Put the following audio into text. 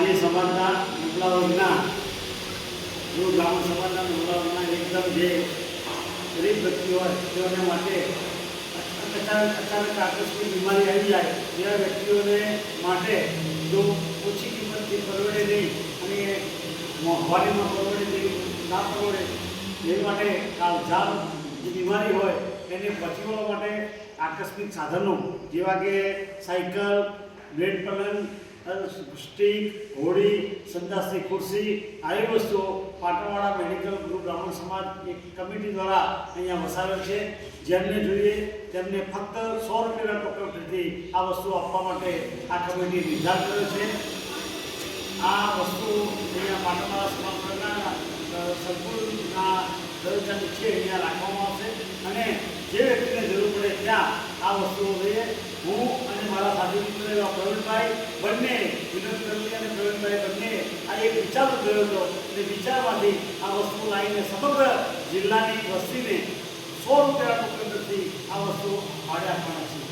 આદિ સમાજના નબળા વર્ગના બ્રાહ્મણ સમાજના નબળા વર્ગના એકદમ જે ગરીબ વ્યક્તિ હોય તેઓને માટે અચાનક આકસ્મિક બીમારી આવી જાય તેવા વ્યક્તિઓને માટે જો ઓછી કિંમતથી પરવડે નહીં અને મોંઘવારીમાં પરવડે નહીં ના પરવડે એ માટે કાળઝાળ જે બીમારી હોય એને બચી વળવા માટે આકસ્મિક સાધનો જેવા કે સાયકલ, બ્લેડ પલંગ, સ્ટીક, ઘોડી, સંદાસની ખુરશી આવી વસ્તુઓ પાટણવાળા મેડિકલ ગ્રુપ બ્રાહ્મણ સમાજ એક કમિટી દ્વારા અહીંયા વસાવેલ છે. જેમને જોઈએ તેમને ફક્ત 100 રૂપિયાના ટોકનથી આ વસ્તુ આપવા માટે આ કમિટી નિર્ધાર કર્યો છે. આ વસ્તુ અહીંયા પાટણવાળા સમાજના સંકુલના દરવાજા નીચે અહીંયા રાખવામાં આવશે અને જે વ્યક્તિને જરૂર પડે ત્યાં આ વસ્તુઓ લઈએ. હું અને મારા સાથી મિત્ર એવા પ્રવીણભાઈ બંને વિનોદ કરવી અને પ્રવીણભાઈ બંને આ એક વિચાર કર્યો હતો અને વિચારમાંથી આ વસ્તુ લાવીને સમગ્ર જિલ્લાની વસ્તીને 100 રૂપિયા ટોકનથી આ વસ્તુ ભાડે આપવાના છે.